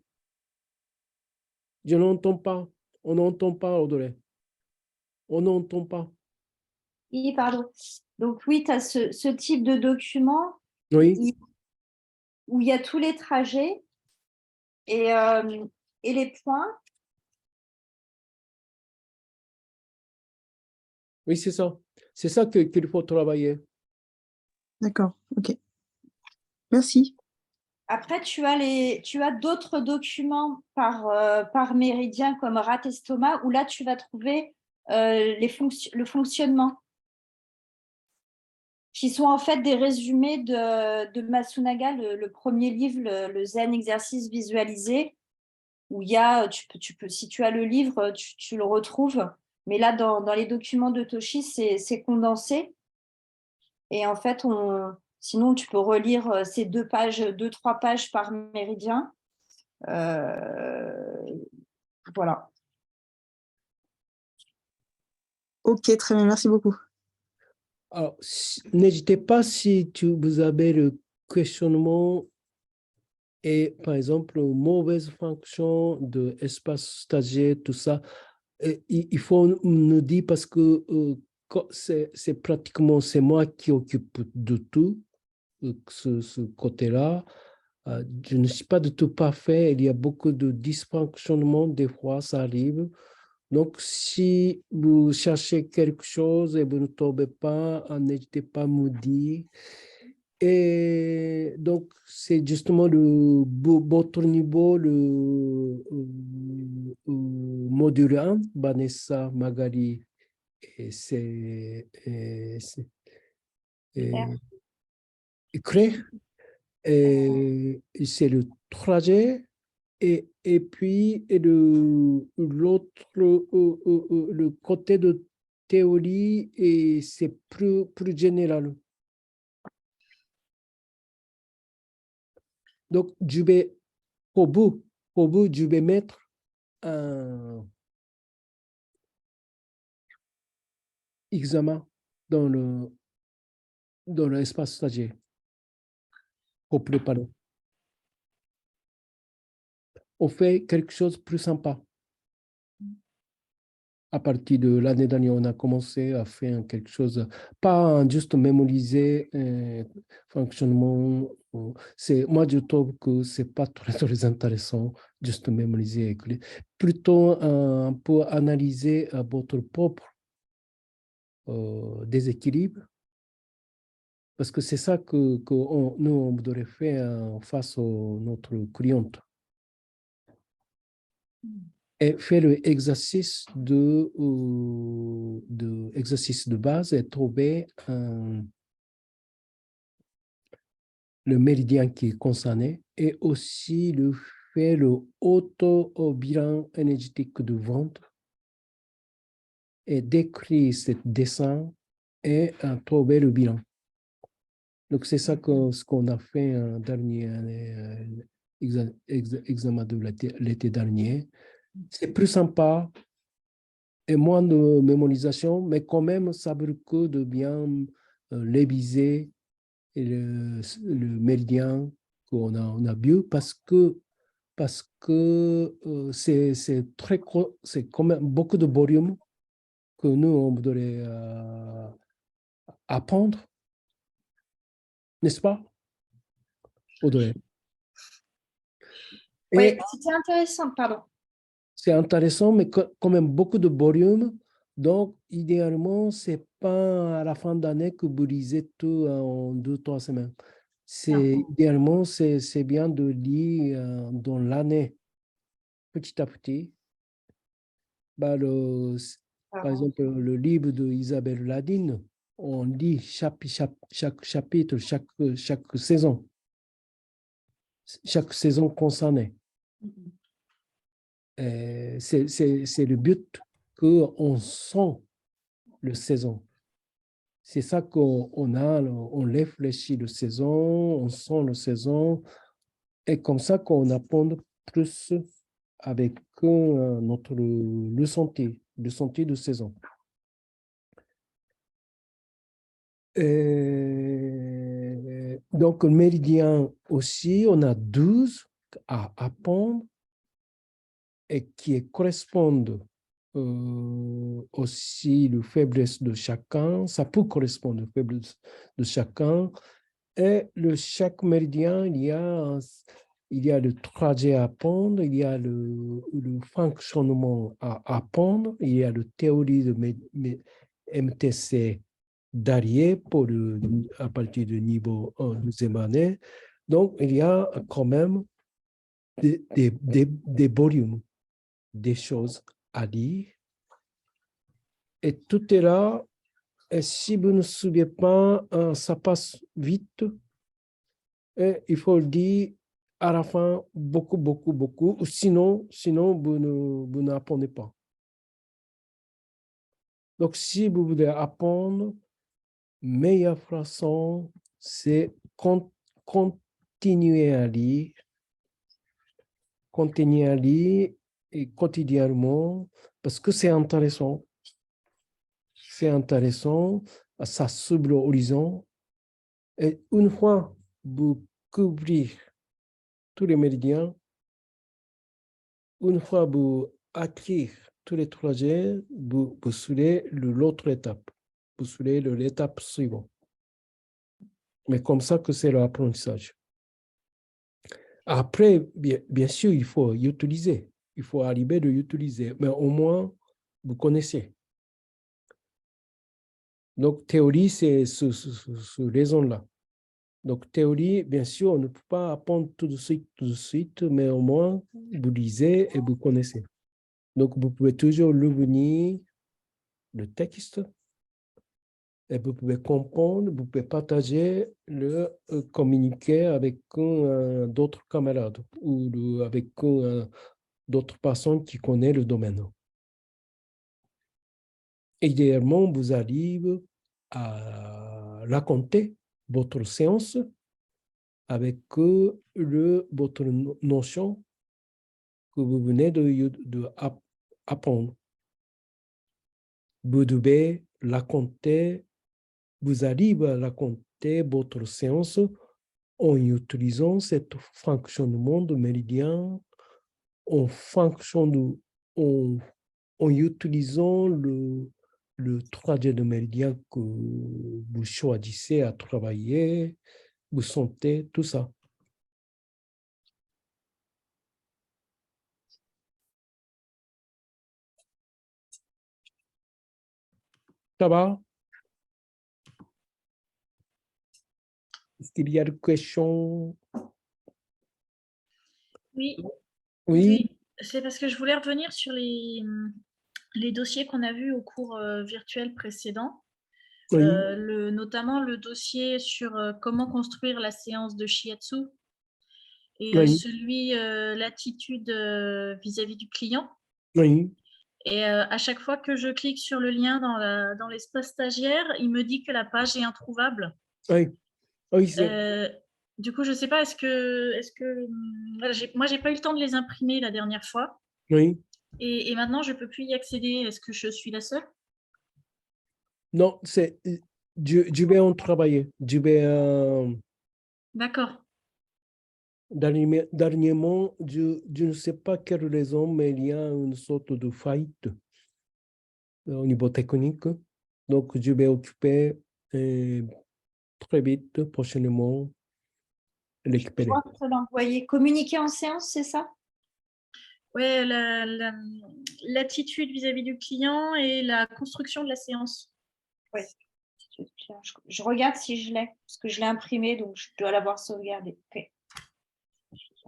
S1: Je n'entends pas. On n'entend pas, Audrey. On n'entend pas.
S2: Oui, pardon. Donc oui, tu as ce type de document
S1: Oui,
S2: où il y a tous les trajets et les points.
S1: oui, c'est ça. C'est ça qu'il faut travailler.
S4: d'accord, ok. Merci.
S2: Après, tu as d'autres documents par méridien comme rat estomac où là, tu vas trouver le fonctionnement qui sont en fait des résumés de Masunaga, le premier livre, le Zen exercice visualisé, où il y a, tu peux, si tu as le livre, tu le retrouves, Mais là, dans les documents de Toshi, c'est condensé. Et en fait, sinon, tu peux relire ces 2, 3 pages par méridien. Voilà.
S4: Ok, très bien, merci beaucoup.
S1: Alors, n'hésitez pas si vous avez le questionnement et, par exemple, mauvaise fonction de espace stagiaire, tout ça, il faut nous dire parce que c'est pratiquement, c'est moi qui occupe de tout, ce côté-là. Je ne suis pas du tout parfait, il y a beaucoup de dysfonctionnements, des fois ça arrive. Donc, si vous cherchez quelque chose et vous ne tombez pas, n'hésitez pas à me dire. Et donc, c'est justement votre niveau, le module 1, Vanessa, Magali, et
S2: Super.
S1: Cré. Et c'est le trajet. Et puis, l'autre, le côté de théorie, et c'est plus général. Donc, pour vous, je vais mettre un examen dans l'espace stagiaire pour préparer. On fait quelque chose de plus sympa. À partir de l'année dernière, on a commencé à faire quelque chose, pas juste mémoriser fonctionnement. Moi, je trouve que ce n'est pas très, très intéressant, juste mémoriser. Plutôt un peu analyser votre propre déséquilibre, parce que c'est ça que nous, on devrait faire face à notre cliente. Et faire l'exercice exercice de base et trouver le méridien qui est concerné et aussi faire le auto-bilan énergétique du ventre et décrire ce dessin et trouver le bilan. Donc, c'est ça ce qu'on a fait un dernier examen de l'été dernier. C'est plus sympa et moins de mémorisation, mais quand même, ça veut le coup de bien réviser le méridien qu'on a vu parce que c'est quand même beaucoup de volume que nous, on devrait apprendre, n'est-ce pas, Audrey?
S2: Oui,
S1: Et
S2: c'était intéressant, pardon.
S1: c'est intéressant, mais quand même beaucoup de volume. Donc, idéalement, ce n'est pas à la fin d'année que vous lisez tout en 2, 3 semaines. Idéalement, c'est bien de lire dans l'année, petit à petit. Par exemple, le livre d'Isabelle Ladine, on lit chaque chapitre, chaque saison concernée. C'est le but qu'on sent le saison. C'est ça qu'on a, on réfléchit le saison, on sent le saison, et comme ça qu'on apprend plus avec le sentier de saison. Donc, le méridien aussi, on a 12 à apprendre et qui correspondent aussi aux faiblesses de chacun. Ça peut correspondre aux faiblesses de chacun. Et chaque méridien, il y a le trajet à apprendre, il y a le fonctionnement à apprendre, il y a la théorie de MTC d'arrière à partir du niveau 1, deuxième année. Donc, il y a quand même des volumes, des choses à lire. Et tout est là. Et si vous ne vous souvenez pas, ça passe vite. Et il faut le dire à la fin, beaucoup, beaucoup, beaucoup. Sinon vous n'apprenez pas. Donc, si vous voulez apprendre, meilleure façon, c'est continuer à lire et quotidiennement parce que c'est intéressant. C'est intéressant, ça s'ouvre l'horizon. Et une fois vous couvrez tous les méridiens, une fois vous acquis tous les trajets, vous serez l'autre étape. Vous serez l'étape suivante. Mais comme ça que c'est l'apprentissage. Après, bien sûr, il faut utiliser. Il faut arriver à l'utiliser. Mais au moins, vous connaissez. Donc, théorie, c'est ce raison-là. Donc, théorie, bien sûr, on ne peut pas apprendre tout de suite, mais au moins, vous lisez et vous connaissez. Donc, vous pouvez toujours revenir le texte et vous pouvez comprendre, vous pouvez partager, communiquer avec d'autres camarades ou avec d'autres personnes qui connaissent le domaine. Idéalement, vous arrivez à raconter votre séance avec votre notion que vous venez d'apprendre. Vous devez raconter, vous arrivez à raconter votre séance en utilisant ce fonctionnement de méridien, en utilisant le trajet de méridien que vous choisissez à travailler, vous sentez tout ça. Ça va? Est-ce qu'il y a des questions?
S5: Oui,
S1: Oui,
S5: oui. C'est parce que je voulais revenir sur les dossiers qu'on a vus au cours virtuel précédent.
S1: oui,
S5: Notamment le dossier sur comment construire la séance de shiatsu et
S1: oui,
S5: celui l'attitude vis-à-vis du client.
S1: oui,
S5: Et à chaque fois que je clique sur le lien dans l'espace stagiaire, il me dit que la page est introuvable.
S1: oui. Oui,
S5: Du coup, je ne sais pas, voilà, moi, j'ai pas eu le temps de les imprimer la dernière fois.
S1: oui.
S5: Et maintenant, je ne peux plus y accéder. Est-ce que je suis la seule?
S1: Non, je vais en travailler. Je vais,
S5: D'accord.
S1: dernièrement, je ne sais pas quelle raison, mais il y a une sorte de faillite au niveau technique. Donc, je vais occuper très vite, prochainement, récupérer.
S2: Moi, te l'envoyer. Communiquer en séance, c'est ça?
S5: Ouais, l'attitude vis-à-vis du client et la construction de la séance.
S2: Oui. Je regarde si je l'ai, parce que je l'ai imprimé, donc je dois l'avoir sauvegardé. Okay.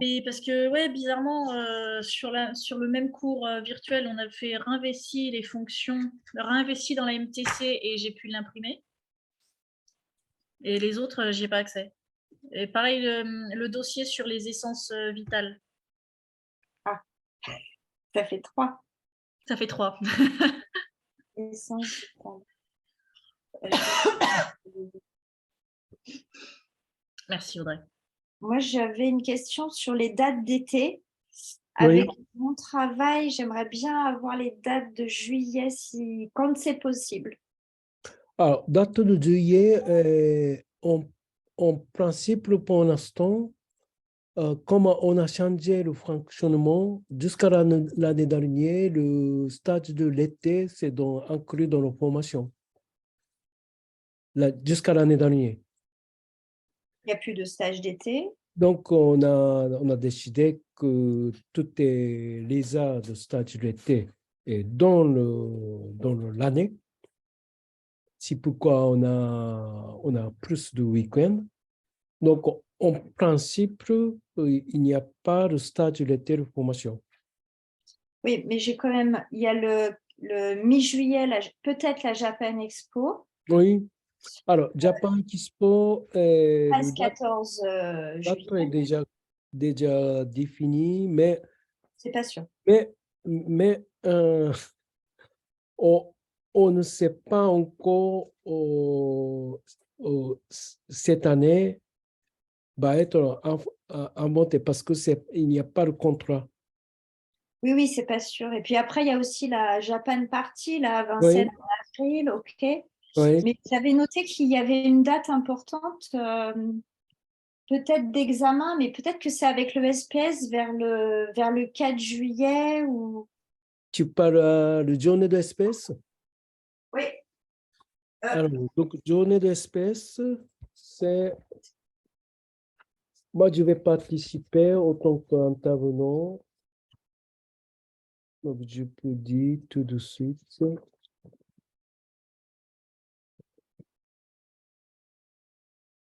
S5: Et parce que, ouais, bizarrement, sur le même cours virtuel, on a fait réinvesti les fonctions, réinvesti dans la MTC et j'ai pu l'imprimer. Et les autres, j'y ai pas accès. Et pareil, le dossier sur les essences vitales.
S2: Ah, ça fait 3.
S5: Ça fait 3.
S2: Essences vitales.
S5: Merci Audrey.
S2: Moi, j'avais une question sur les dates d'été.
S1: Oui.
S2: Avec mon travail, j'aimerais bien avoir les dates de juillet, quand c'est possible.
S1: Alors, date de juillet, en principe, pour l'instant, comme on a changé le fonctionnement, jusqu'à l'année dernière, le stage de l'été, c'est inclus dans la formation. Jusqu'à l'année dernière.
S2: Il n'y a plus de stage d'été.
S1: Donc, on a décidé que toutes les heures de stage d'été est dans l'année. C'est pourquoi on a plus de week-ends. Donc, en principe, il n'y a pas de stage d'été de formation.
S2: Oui, mais j'ai quand même, il y a le mi-juillet, peut-être la Japan Expo,
S1: Oui. Alors, Japan Expo, le
S2: 13-14
S1: date
S2: juillet,
S1: est déjà défini, mais
S2: c'est pas sûr.
S1: mais on on ne sait pas encore cette année va être inventé parce que il n'y a pas de contrat.
S2: Oui, oui, c'est pas sûr. Et puis après, il y a aussi la Japan Party, là, à
S1: Oui,
S2: Vincennes en avril, ok.
S1: oui.
S2: Mais j'avais noté qu'il y avait une date importante, peut-être d'examen, mais peut-être que c'est avec le SPS vers le 4 juillet ou...
S1: Tu parles de journée d'espèce.
S2: Oui.
S1: Alors, donc, journée d'espèce, c'est... Moi, je vais participer en tant qu'intervenant. Donc, je peux dire tout de suite.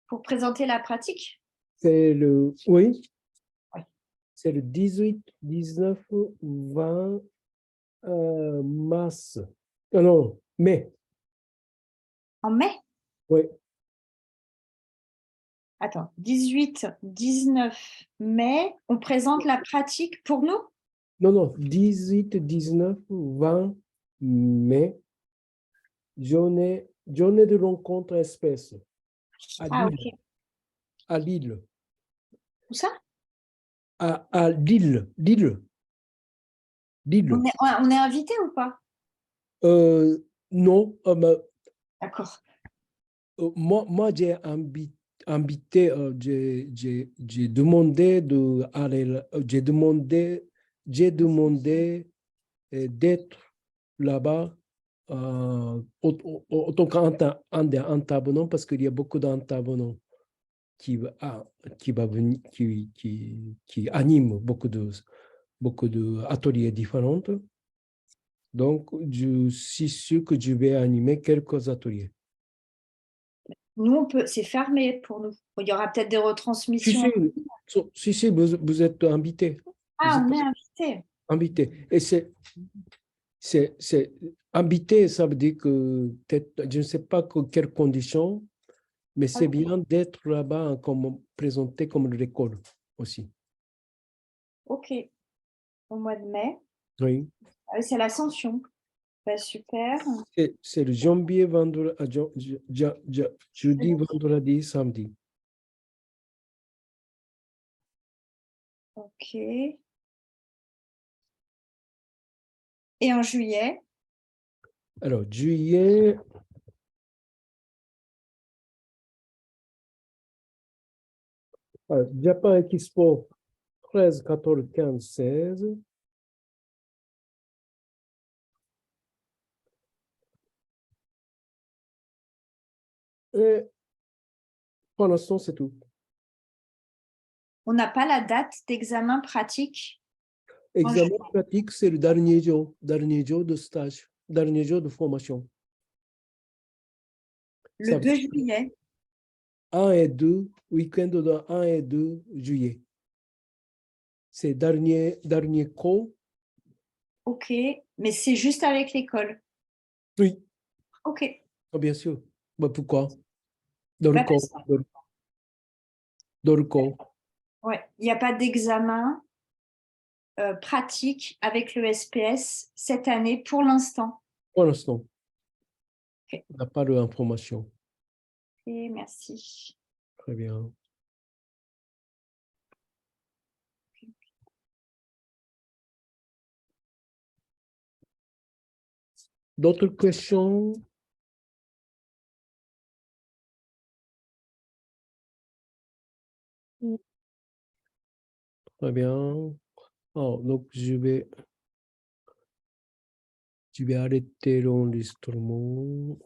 S2: Pour présenter la pratique.
S1: C'est le... Oui,
S2: Oui.
S1: c'est le 18, 19, 20 mars. Non, mai.
S2: En mai?
S1: Oui.
S2: Attends, 18, 19 mai, on présente la pratique pour nous?
S1: Non, 18, 19, 20 mai. Journée de rencontre espèce à
S2: Ah,
S1: Lille.
S2: ok.
S1: À Lille.
S2: Où ça?
S1: À Lille. Lille. Lille.
S2: On est invité ou pas?
S1: Non,
S2: D'accord.
S1: moi j'ai invité, j'ai demandé de aller, j'ai demandé d'être là-bas en tant qu'intervenant parce qu'il y a beaucoup d'intervenants qui va venir, qui animent beaucoup d'ateliers différents. Donc, je suis sûr que je vais animer quelques ateliers.
S2: Nous, c'est fermé pour nous. Il y aura peut-être des
S1: Si,
S2: retransmissions.
S1: vous êtes invité. Vous
S2: Ah,
S1: êtes
S2: on est invité.
S1: invité. Et c'est invité, ça veut dire que je ne sais pas quelles conditions, mais c'est
S2: Ok.
S1: bien d'être là-bas comme présenté comme l'école aussi.
S2: Ok. Au mois de mai.
S1: Oui.
S2: Ah oui, c'est l'Ascension. Bah, super.
S1: C'est le janvier, vendredi, jeudi, vendredi, samedi.
S2: Ok. Et en juillet?
S1: Alors, juillet, Japan Expo 13, 14, 15, 16. Et pour l'instant, c'est tout.
S2: On n'a pas la date d'examen pratique en
S1: Examen
S2: juillet.
S1: pratique, c'est le dernier jour de stage, dernier jour de formation.
S2: Le
S1: Ça veut
S2: 2
S1: dire
S2: juillet.
S1: 1 et 2, week-end de 1 et 2 juillet. C'est dernier cours.
S2: Ok. Mais c'est juste avec l'école.
S1: Oui,
S2: Ok.
S1: bien sûr. Bah, pourquoi? Dans le
S2: Bah,
S1: cours. Dans le cours.
S2: ouais. Il n'y a pas d'examen pratique avec le SPS cette année pour l'instant.
S1: Pour l'instant,
S2: Ok.
S1: on n'a pas d'information.
S2: Et merci.
S1: Très bien. D'autres questions?
S3: Mm.
S1: Très bien. Oh, donc, je vais arrêter l'enregistrement.